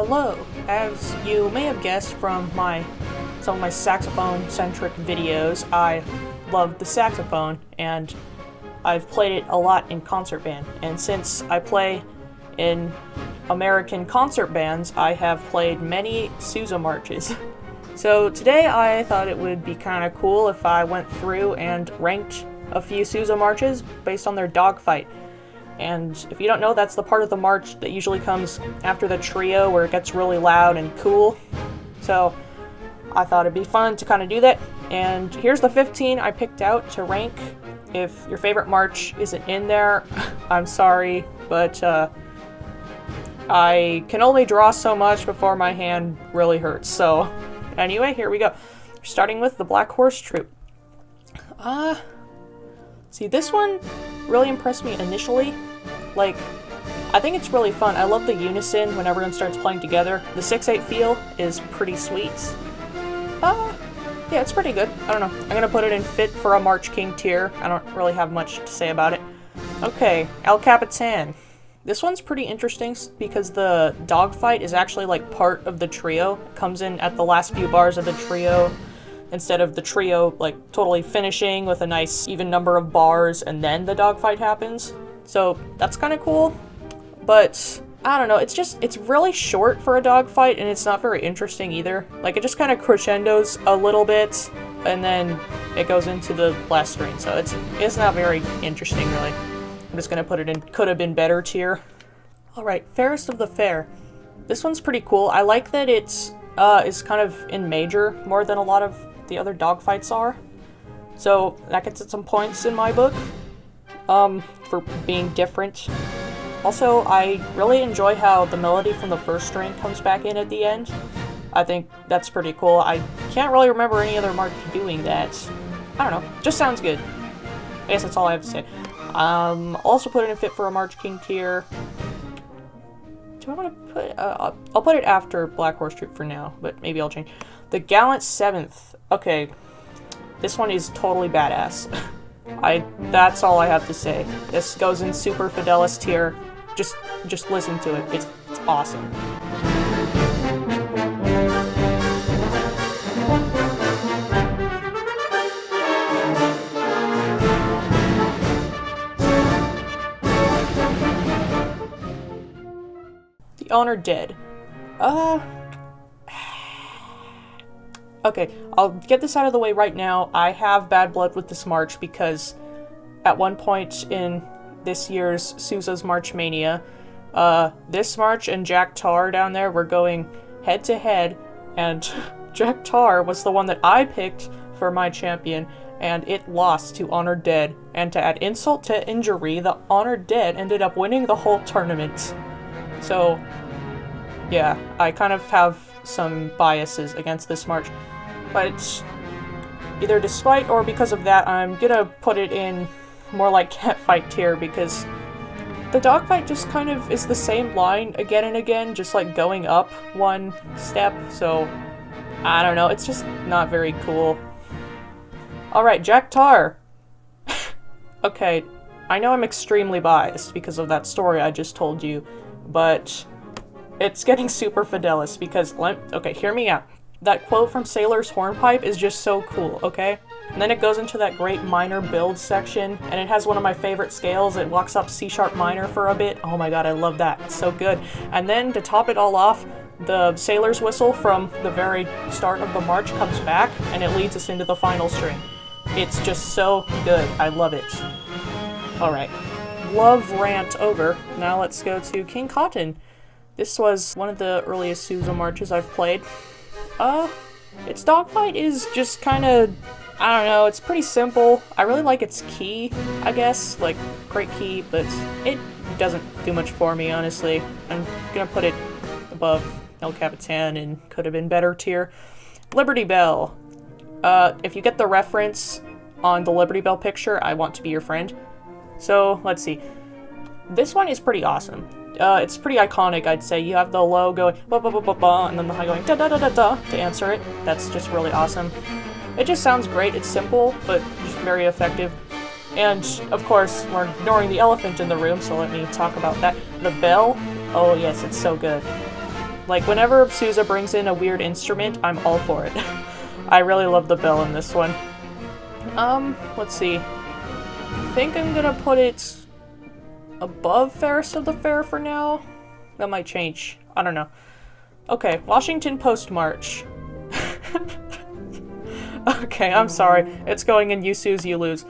Hello! As you may have guessed from some of my saxophone-centric videos, I love the saxophone, and I've played it a lot in concert band. And since I play in American concert bands, I have played many Sousa marches. So today I thought it would be kind of cool if I went through and ranked a few Sousa marches based on their dogfight. And if you don't know, that's the part of the march that usually comes after the trio where it gets really loud and cool. So I thought it'd be fun to kind of do that. And here's the 15 I picked out to rank. If your favorite march isn't in there, I'm sorry, but I can only draw so much before my hand really hurts. So anyway, here we go. Starting with the Black Horse Troupe. See, this one really impressed me initially. Like, I think it's really fun. I love the unison when everyone starts playing together. The 6/8 feel is pretty sweet. Yeah, it's pretty good. I don't know. I'm gonna put it in fit for a March King tier. I don't really have much to say about it. Okay, El Capitan. This one's pretty interesting because the dogfight is actually like part of the trio. It comes in at the last few bars of the trio instead of the trio like totally finishing with a nice even number of bars and then the dogfight happens. So that's kind of cool, but I don't know, it's really short for a dogfight and it's not very interesting either. Like, it just kind of crescendos a little bit and then it goes into the last string, so it's not very interesting really. I'm just gonna put it in could have been better tier. Alright, Fairest of the Fair. This one's pretty cool. I like that it's is kind of in major more than a lot of the other dogfights are. So that gets it some points in my book. For being different. Also, I really enjoy how the melody from the first string comes back in at the end. I think that's pretty cool. I can't really remember any other march doing that. I don't know, just sounds good. I guess that's all I have to say. Also put it in fit for a March King tier. Do I want to put I'll put it after Black Horse Troupe for now, but maybe I'll change. The Gallant 7th. Okay, this one is totally badass. That's all I have to say. This goes in Super Fidelis tier. Just listen to it. It's awesome. The Honored Dead. Okay, I'll get this out of the way right now. I have bad blood with this march because at one point in this year's Sousa's March Mania, this march and Jack Tar down there were going head to head, and Jack Tar was the one that I picked for my champion, and it lost to Honored Dead. And to add insult to injury, the Honored Dead ended up winning the whole tournament. So, yeah, I kind of have some biases against this march. But either despite or because of that, I'm gonna put it in more like catfight tier because the dogfight just kind of is the same line again and again, just like going up one step, so I don't know, it's just not very cool. Alright, Jack Tar. Okay, I know I'm extremely biased because of that story I just told you, but it's getting Super Fidelis because, okay, hear me out. That quote from Sailor's Hornpipe is just so cool, okay? And then it goes into that great minor build section, and it has one of my favorite scales. It walks up C sharp minor for a bit. Oh my god, I love that. It's so good. And then to top it all off, the sailor's whistle from the very start of the march comes back, and it leads us into the final string. It's just so good. I love it. Alright. Love rant over. Now let's go to King Cotton. This was one of the earliest Sousa marches I've played. Its dogfight is just kind of, I don't know, it's pretty simple. I really like its key, I guess, like, great key, but it doesn't do much for me, honestly. I'm gonna put it above El Capitan and could have been better tier. Liberty Bell. If you get the reference on the Liberty Bell picture, I want to be your friend. So, let's see. This one is pretty awesome. It's pretty iconic, I'd say. You have the low going ba ba ba ba ba, and then the high going da da da da da to answer it. That's just really awesome. It just sounds great. It's simple, but just very effective. And, of course, we're ignoring the elephant in the room, so let me talk about that. The bell, oh yes, it's so good. Like, whenever Sousa brings in a weird instrument, I'm all for it. I really love the bell in this one. Let's see. I think I'm gonna put it above Fairest of the Fair for now. That might change. I don't know. Okay, Washington Post March. Okay, I'm sorry. It's going in You Suze, You Lose.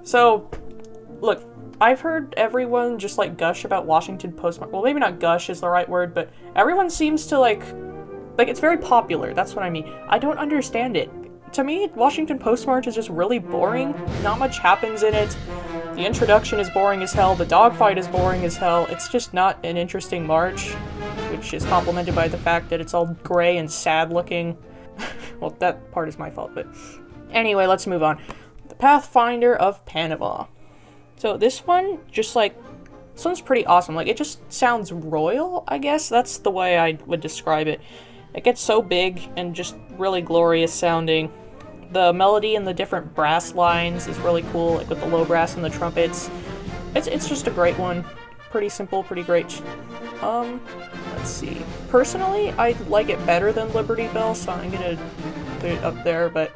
So, look, I've heard everyone just, like, gush about Washington Post March. Well, maybe not gush is the right word, but everyone seems to, like, it's very popular. That's what I mean. I don't understand it. To me, Washington Post March is just really boring. Not much happens in it. The introduction is boring as hell. The dogfight is boring as hell. It's just not an interesting march, which is complemented by the fact that it's all gray and sad looking. Well, that part is my fault, but anyway, let's move on. The Pathfinder of Panama. So this one, just like, this one's pretty awesome. Like, it just sounds royal, I guess. That's the way I would describe it. It gets so big and just really glorious sounding. The melody and the different brass lines is really cool, like with the low brass and the trumpets. It's just a great one. Pretty simple, pretty great. Let's see. Personally, I like it better than Liberty Bell, so I'm gonna put it up there, but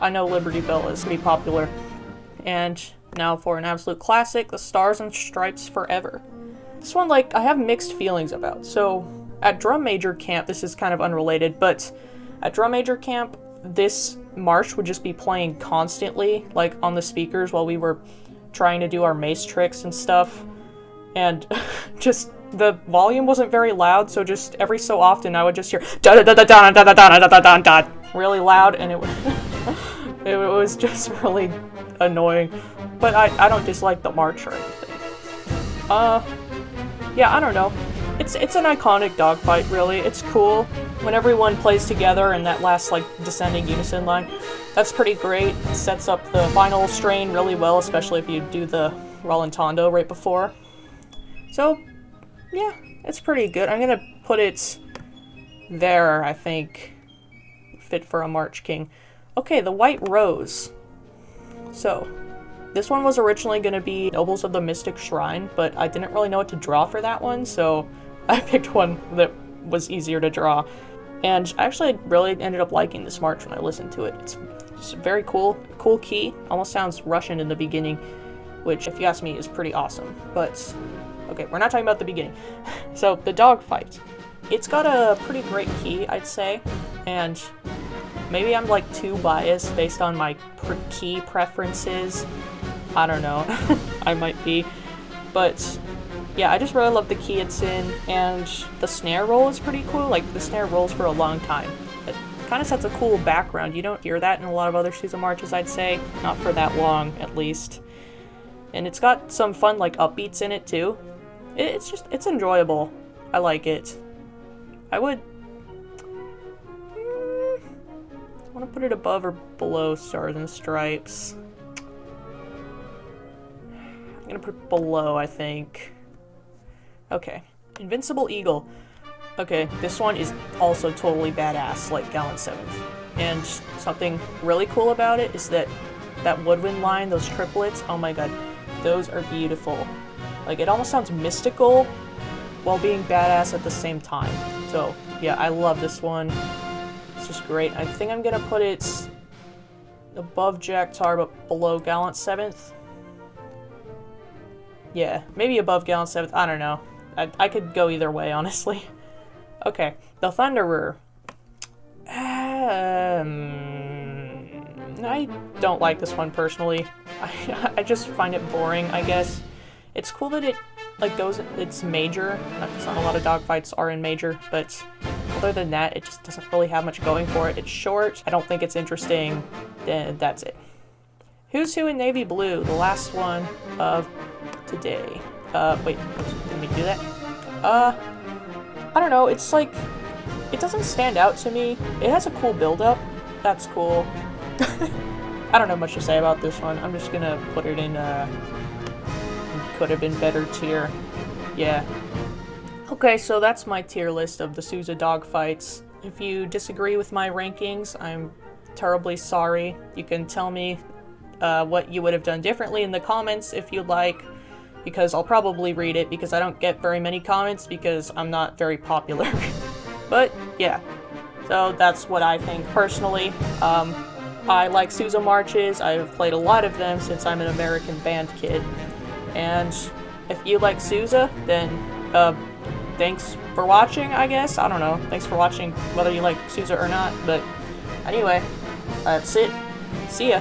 I know Liberty Bell is pretty popular. And now for an absolute classic, the Stars and Stripes Forever. This one, like, I have mixed feelings about. So, at Drum Major Camp, this is kind of unrelated, but at Drum Major Camp, this march would just be playing constantly, like, on the speakers while we were trying to do our mace tricks and stuff. And just, the volume wasn't very loud, so just every so often I would just hear da-da-da-da-da-da-da-da-da-da-da-da really loud, and it was just really annoying. But I don't dislike the march or anything. Yeah, I don't know. It's an iconic dogfight, really. It's cool. When everyone plays together in that last, like, descending unison line, that's pretty great. It sets up the final strain really well, especially if you do the rallentando right before. So, yeah, it's pretty good. I'm gonna put it there, I think. Fit for a March King. Okay, the White Rose. So, this one was originally gonna be Nobles of the Mystic Shrine, but I didn't really know what to draw for that one, so I picked one that was easier to draw. And I actually really ended up liking this march when I listened to it. It's very cool key. Almost sounds Russian in the beginning, which, if you ask me, is pretty awesome. But, okay, we're not talking about the beginning. So, the dogfight. It's got a pretty great key, I'd say, and maybe I'm, like, too biased based on my key preferences. I don't know. I might be. But, yeah, I just really love the key it's in, and the snare roll is pretty cool. Like, the snare rolls for a long time. It kind of sets a cool background. You don't hear that in a lot of other Sousa marches, I'd say. Not for that long, at least. And it's got some fun, like, upbeats in it, too. It's enjoyable. I like it. I would... I want to put it above or below Stars and Stripes. I'm gonna put below, I think. Okay. Invincible Eagle. Okay, this one is also totally badass, like Gallant 7th. And something really cool about it is that woodwind line, those triplets, oh my god, those are beautiful. Like, it almost sounds mystical while being badass at the same time. So, yeah, I love this one. It's just great. I think I'm gonna put it above Jack Tar, but below Gallant 7th. Yeah, maybe above Gallant 7th. I don't know. I could go either way, honestly. Okay, the Thunderer. I don't like this one personally. I just find it boring, I guess. It's cool that it, like, it's major. Because not a lot of dogfights are in major, but other than that, it just doesn't really have much going for it. It's short. I don't think it's interesting. Then that's it. Who's Who in Navy Blue? The last one of today. Wait, didn't we do that? I don't know, it's like, it doesn't stand out to me. It has a cool build-up. That's cool. I don't know much to say about this one. I'm just gonna put it in, could have been better tier. Yeah. Okay, so that's my tier list of the Sousa dogfights. If you disagree with my rankings, I'm terribly sorry. You can tell me what you would have done differently in the comments if you'd like, because I'll probably read it, because I don't get very many comments because I'm not very popular. But yeah, so that's what I think personally. I like Sousa marches. I've played a lot of them since I'm an American band kid. And if you like Sousa, then thanks for watching, I guess. I don't know. Thanks for watching whether you like Sousa or not. But anyway, that's it. See ya.